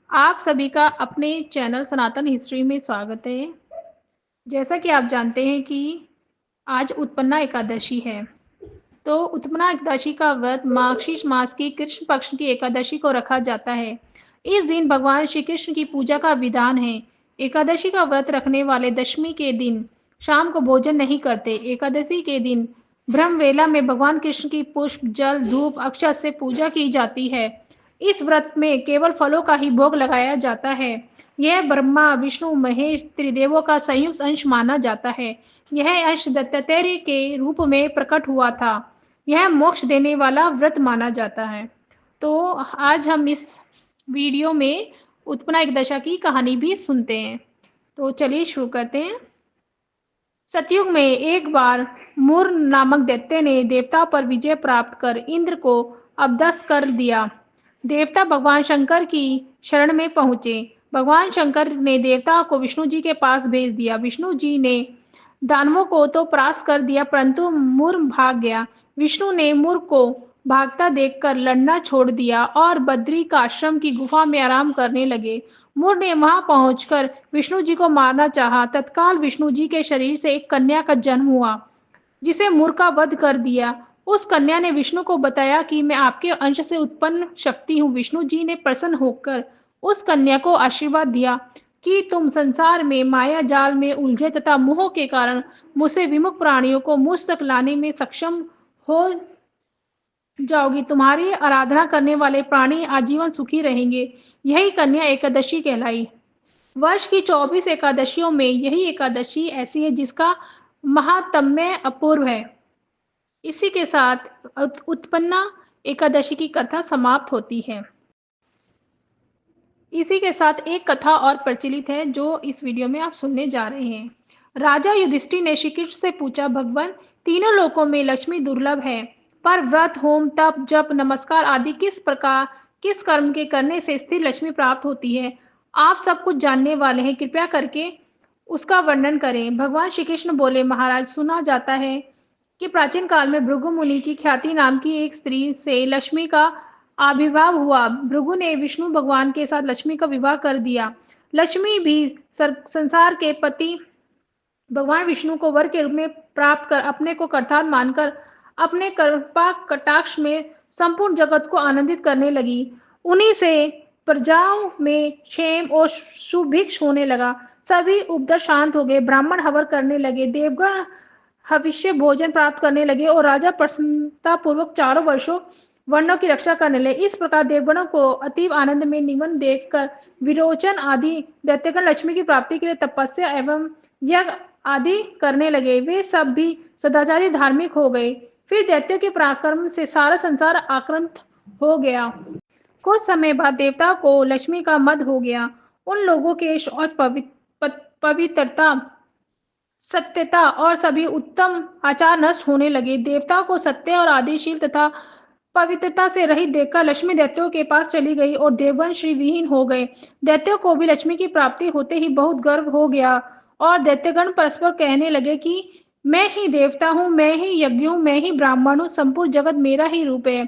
आप सभी का अपने चैनल सनातन हिस्ट्री में स्वागत है। जैसा कि आप जानते हैं कि आज उत्पन्ना एकादशी है। तो उत्पन्ना एकादशी का व्रत मार्गशीर्ष मास की कृष्ण पक्ष की एकादशी को रखा जाता है। इस दिन भगवान श्री कृष्ण की पूजा का विधान है। एकादशी का व्रत रखने वाले दशमी के दिन शाम को भोजन नहीं करते। एकादशी के दिन ब्रह्मवेला में भगवान कृष्ण की पुष्प, जल, धूप, अक्षत से पूजा की जाती है। इस व्रत में केवल फलों का ही भोग लगाया जाता है। यह ब्रह्मा, विष्णु, महेश त्रिदेवों का संयुक्त अंश माना जाता है। यह अंश दत्तात्रेय के रूप में प्रकट हुआ था। यह मोक्ष देने वाला व्रत माना जाता है। तो आज हम इस वीडियो में उत्पन्ना एकादशी की कहानी भी सुनते हैं। तो चलिए शुरू करते हैं। सतयुग में एक बार मुर नामक दैत्य ने देवता पर विजय प्राप्त कर इंद्र को अपदस्थ कर दिया। देवता भगवान शंकर की शरण में पहुंचे। भगवान शंकर ने देवता को विष्णु जी के पास भेज दिया। विष्णु जी ने दानवों को तो परास्त कर दिया, परंतु मुर भाग गया। विष्णु ने मुर को भागता देखकर लड़ना छोड़ दिया और बद्री का आश्रम की गुफा में आराम करने लगे। मुर ने वहां पहुंचकर विष्णु जी को मारना चाहा। तत्काल विष्णु जी के शरीर से एक कन्या का जन्म हुआ, जिसे मुर का वध कर दिया। उस कन्या ने विष्णु को बताया कि मैं आपके अंश से उत्पन्न शक्ति हूँ। विष्णु जी ने प्रसन्न होकर उस कन्या को आशीर्वाद दिया कि तुम संसार में माया जाल में उलझे तथा मोह के कारण मुझसे विमुख प्राणियों को मुझ तक लाने में सक्षम हो जाओगी। तुम्हारी आराधना करने वाले प्राणी आजीवन सुखी रहेंगे। यही कन्या एकादशी कहलाई। वर्ष की 24 एकादशियों में यही एकादशी ऐसी है जिसका महात्म्य अपूर्व है। इसी के साथ उत्पन्ना एकादशी की कथा समाप्त होती है। इसी के साथ एक कथा और प्रचलित है जो इस वीडियो में आप सुनने जा रहे हैं। राजा युधिष्ठिर ने श्री कृष्ण से पूछा, भगवान, तीनों लोकों में लक्ष्मी दुर्लभ है, पर व्रत, होम, तप, जप, नमस्कार आदि किस कर्म के करने से स्थिर लक्ष्मी प्राप्त होती है? आप सब कुछ जानने वाले हैं, कृपया करके उसका वर्णन करें। भगवान श्री कृष्ण बोले, महाराज, सुना जाता है कि प्राचीन काल में भृगु मुनि की ख्याति नाम की एक स्त्री से लक्ष्मी का आविर्भाव हुआ। भृगु ने विष्णु भगवान के साथ लक्ष्मी का विवाह कर दिया। लक्ष्मी भी संसार के पति भगवान विष्णु को वर के रूप में प्राप्त कर अपने को कर्तार मानकर अपने कृपा कटाक्ष में संपूर्ण जगत को आनंदित करने लगी। उन्हीं से प्रजाओं में क्षेम और सुभिक्ष होने लगा। सभी उपद्रव शांत हो गए। ब्राह्मण हवन करने लगे, देवगण भविष्य भोजन प्राप्त करने लगे और राजा प्रसन्नता पूर्वक चारों वर्षों वर्णों की रक्षा करने लगे। इस प्रकार देवगणों को अतीव आनंद में निमन देखकर विरोचन आदि दैत्यगण लक्ष्मी की प्राप्ति के लिए तपस्या एवं यज्ञ आदि करने लगे। वे सब भी सदाचारी धार्मिक हो गए। फिर दैत्यों के पराक्रम से सारा संसार आक्रांत हो गया। कुछ समय बाद देवता को लक्ष्मी का मद हो गया। उन लोगों के शौच, पवित्रता, सत्यता और सभी उत्तम आचार नष्ट होने लगे। देवता को सत्य और आदिशील तथा पवित्रता से रहित देखकर लक्ष्मी दैत्यों के पास चली गई और देवगण श्री विहीन हो गए। दैत्यों को भी लक्ष्मी की प्राप्ति होते ही बहुत गर्व हो गया और दैत्यगण परस्पर कहने लगे कि मैं ही देवता हूँ, मैं ही यज्ञ हूँ, मैं ही ब्राह्मण हूँ, संपूर्ण जगत मेरा ही रूप है।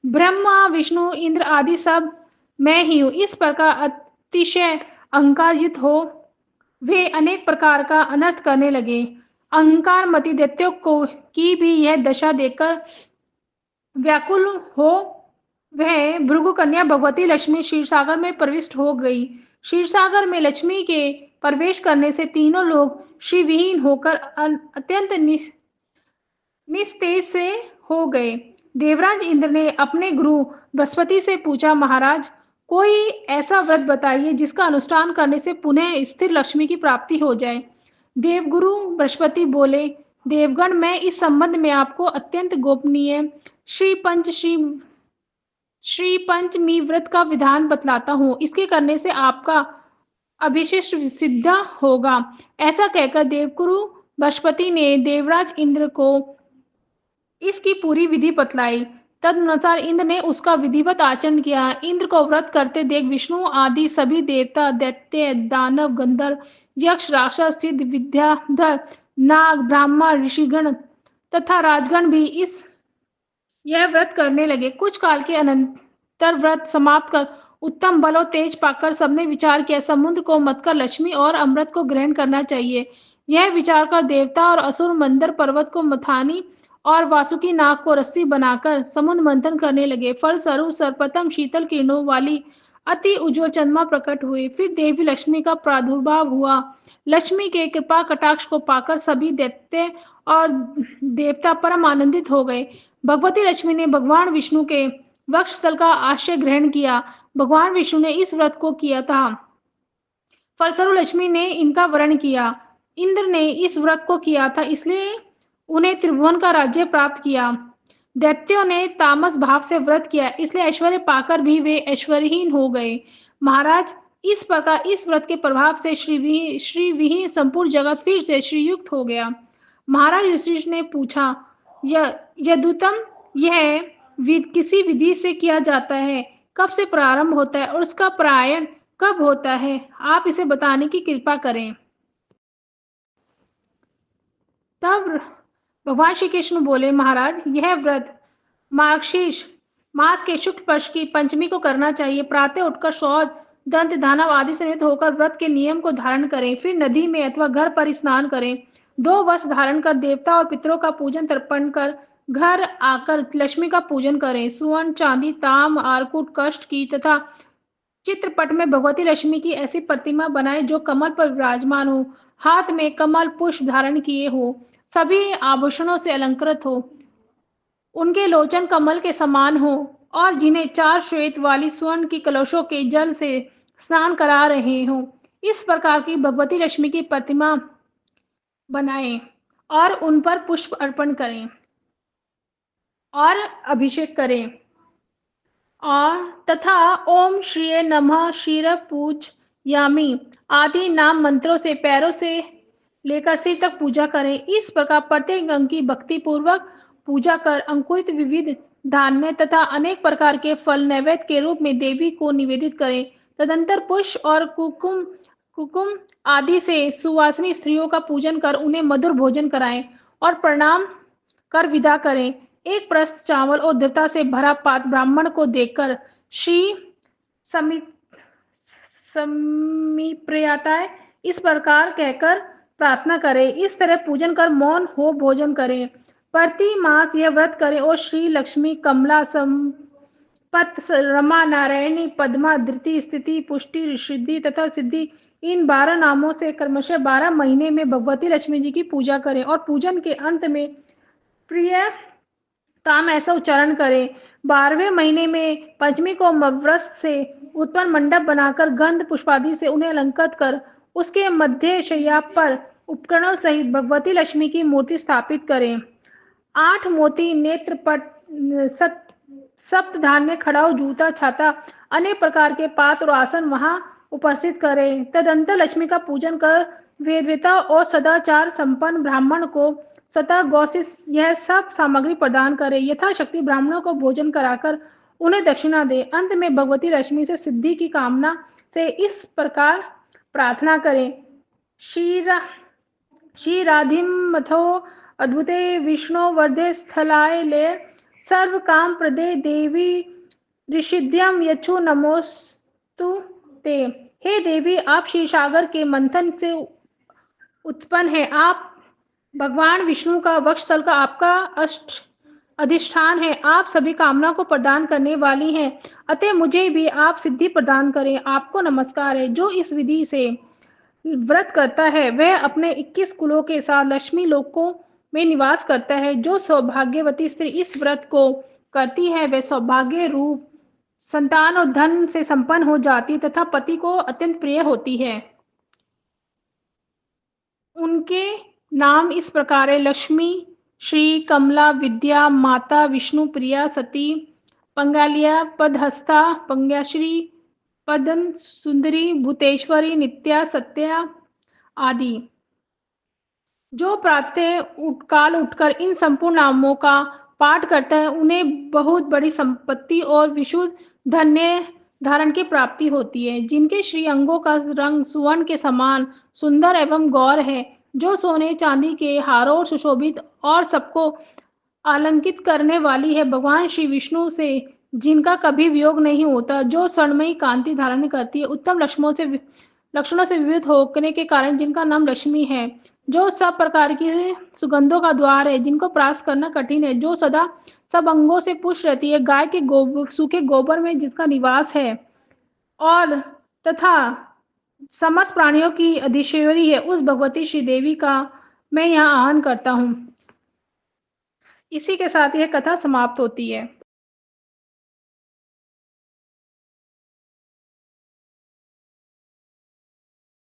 ब्रह्मा, विष्णु, इंद्र आदि सब मैं ही हूँ। इस प्रकार अतिशय अहंकार युक्त हो वे अनेक प्रकार का अनर्थ करने लगे। अहंकार मति दैत्यों को की भी यह दशा देखकर व्याकुल हो वह भृगु कन्या भगवती लक्ष्मी क्षीरसागर में प्रविष्ट हो गई। क्षीरसागर में लक्ष्मी के प्रवेश करने से तीनों लोग श्रीविहीन होकर अत्यंत निस्तेज से हो गए। देवराज इंद्र ने अपने गुरु बृहस्पति से पूछा, महाराज, कोई ऐसा व्रत बताइए जिसका अनुष्ठान करने से पुनः स्थिर लक्ष्मी की प्राप्ति हो जाए। देवगुरु बृहस्पति बोले, देवगण, मैं इस संबंध में आपको अत्यंत गोपनीय श्री पंचमी व्रत का विधान बतलाता हूँ। इसके करने से आपका अभिशिष्ट सिद्ध होगा। ऐसा कहकर देवगुरु बृहस्पति ने देवराज इंद्र को इसकी पूरी विधि बतलाई। तदनुसार इंद्र ने उसका विधिवत आचरण किया। इंद्र को व्रत करते देख विष्णु आदि सभी देवता, दैत्य, दानव, गंधर्व, यक्ष, राक्षस, सिद्ध, विद्याधर, नाग, ब्राह्मण, ऋषिगण तथा राजगण भी यह व्रत करने लगे। कुछ काल के अनंतर व्रत समाप्त कर उत्तम बल और तेज पाकर सबने विचार किया, समुद्र को मत कर लक्ष्मी और अमृत को ग्रहण करना चाहिए। यह विचार कर देवता और असुर मंदर पर्वत को मथानी और वासुकी नाग को रस्सी बनाकर समुद्र मंथन करने लगे। फलस्वरूप सर्वप्रथम शीतल किरणों वाली अति उज्ज्वल चंद्रमा प्रकट हुए। फिर देवी लक्ष्मी का प्रादुर्भाव हुआ। लक्ष्मी के कृपा कटाक्ष को पाकर सभी दैत्य और देवता परम आनंदित हो गए। भगवती लक्ष्मी ने भगवान विष्णु के वक्षस्थल का आश्रय ग्रहण किया। भगवान विष्णु ने इस व्रत को किया था। फलस्वरूप लक्ष्मी ने इनका वरण किया। इंद्र ने इस व्रत को किया था, इसलिए उन्हें त्रिभुवन का राज्य प्राप्त किया। दैत्यों ने तामस भाव से व्रत किया, इसलिए ऐश्वर्य पाकर भी वे ऐश्वर्यहीन हो गए। महाराज, इस प्रकार इस व्रत के प्रभाव से श्री विहीन संपूर्ण जगत फिर से श्रीयुक्त हो गया। महाराज युधिष्ठिर ने पूछा, यदुतम, यह किसी विधि से किया जाता है, कब से प्रारंभ होता है और उसका प्रायण कब होता है? आप इसे बताने की कृपा करें। तब भगवान श्री कृष्ण बोले, महाराज, यह व्रत मार्गशीर्ष मास के शुक्ल पक्ष की पंचमी को करना चाहिए। प्रातः उठकर शौच, दंत, दानव आदि से निवृत्त होकर व्रत के नियम को धारण करें। फिर नदी में अथवा घर पर स्नान करें। 2 वस्त्र धारण कर देवता और पितरों का पूजन तर्पण कर घर आकर लक्ष्मी का पूजन करें। सुवर्ण, चांदी, ताम, आरकूट, कष्ट की तथा चित्रपट में भगवती लक्ष्मी की ऐसी प्रतिमा बनाए जो कमल पर विराजमान हो, हाथ में कमल पुष्प धारण किए हो, सभी आभूषणों से अलंकृत हो, उनके लोचन कमल के समान हो और जिन्हें 4 श्वेत वाली स्वर्ण की कलशों के जल से स्नान करा रहे हो। इस प्रकार की भगवती लक्ष्मी की प्रतिमा बनाएं और उन पर पुष्प अर्पण करें और अभिषेक करें और तथा ओम श्री नमः क्षीर पूज यामी आदि नाम मंत्रों से पैरों से लेकर सिर तक पूजा करें। इस प्रकार प्रत्येक अंग की भक्ति पूर्वक पूजा कर अंकुरित विविध धान्य तथा अनेक प्रकार के फल नैवेद्य के रूप में देवी को निवेदित करें। तदंतर पुष्प और कुकुम आदि से सुवासिनी स्त्रियों का पूजन कर उन्हें मधुर भोजन कराएं और प्रणाम कर विदा करें। एक प्रस्त चावल और दृढ़ता से भरा पात्र ब्राह्मण को देकर श्री समी समीप्रियताय इस प्रकार कहकर प्रार्थना करें। इस तरह पूजन कर मौन हो भोजन करें। प्रति मास यह व्रत करें और श्री लक्ष्मी, कमला, संपत, रमा, नारायणी, पद्मा, धृति, स्थिति, पुष्टि, ऋषिद्धि तथा सिद्धि इन 12 नामों से क्रमशः 12 महीने में भगवती लक्ष्मी जी की पूजा करें और पूजन के अंत में प्रिय ताम ऐसा उच्चारण करें। 12वें महीने में पंचमी को व्रत से उत्पन्न मंडप बनाकर गंध पुष्पादि से उन्हें अलंकृत कर उसके मध्य शैया पर उपकरणों सहित भगवती लक्ष्मी की मूर्ति स्थापित करें। 8 मोती, नेत्रपट, सप्त धान्य, खड़ाऊ, जूता, छाता, अनेक प्रकार के पात्र और आसन वहां उपस्थित करें। तदंतर लक्ष्मी का पूजन कर वेदवेता और सदाचार संपन्न ब्राह्मण को सतह गौशिश यह सब सामग्री प्रदान करे। यथाशक्ति ब्राह्मणों को भोजन कराकर उन्हें दक्षिणा दे। अंत में भगवती लक्ष्मी से सिद्धि की कामना से इस प्रकार प्रार्थना करें। श्रीराधिमथो अद्भुते विष्णु वर्धे स्थलाय ले सर्व काम प्रदे देवी ऋषिद्यम यच्छु नमोस्तु ते। हे देवी, आप क्षीरसागर के मंथन से उत्पन्न है। आप भगवान विष्णु का वक्षस्थल का आपका अष्ट अधिष्ठान है। आप सभी कामना को प्रदान करने वाली हैं, अतः मुझे भी आप सिद्धि प्रदान करें। आपको नमस्कार है। जो इस विधि से व्रत करता है वह अपने 21 कुलों के साथ लक्ष्मी लोकों में निवास करता है। जो सौभाग्यवती स्त्री इस व्रत को करती है वह सौभाग्य रूप संतान और धन से संपन्न हो जाती तथा पति को अत्यंत प्रिय होती है। उनके नाम इस प्रकार है: लक्ष्मी, श्री, कमला, विद्या, माता, विष्णु प्रिया, सती, पंगालिया, पदहस्ता, पंग्याश्री, पदन सुंदरी, भूतेश्वरी, नित्या, सत्या आदि। जो प्रातः काल उठकर इन संपूर्ण नामों का पाठ करता है उन्हें बहुत बड़ी संपत्ति और विशुद्ध धन्य धारण की प्राप्ति होती है। जिनके श्री अंगों का रंग सुवर्ण के समान सुंदर एवं गौर है, जो सोने चांदी के हारों और सुशोभित और सबको आलंकित करने वाली है। भगवान श्री विष्णु से जिनका कभी वियोग नहीं होता, जो स्वर्णमयी कांति धारण करती है, उत्तम लक्षणों से विविध होने के कारण जिनका नाम लक्ष्मी है, जो सब प्रकार की सुगंधों का द्वार है, जिनको प्राप्त करना कठिन है, जो सदा सब अंगों से पुष्ट रहती है, गाय के गोबर, सूखे गोबर में जिसका निवास है, और तथा समस्त प्राणियों की अधीश्वरी है, उस भगवती श्री देवी का मैं यहाँ आह्वान करता हूँ। इसी के साथ यह कथा समाप्त होती है।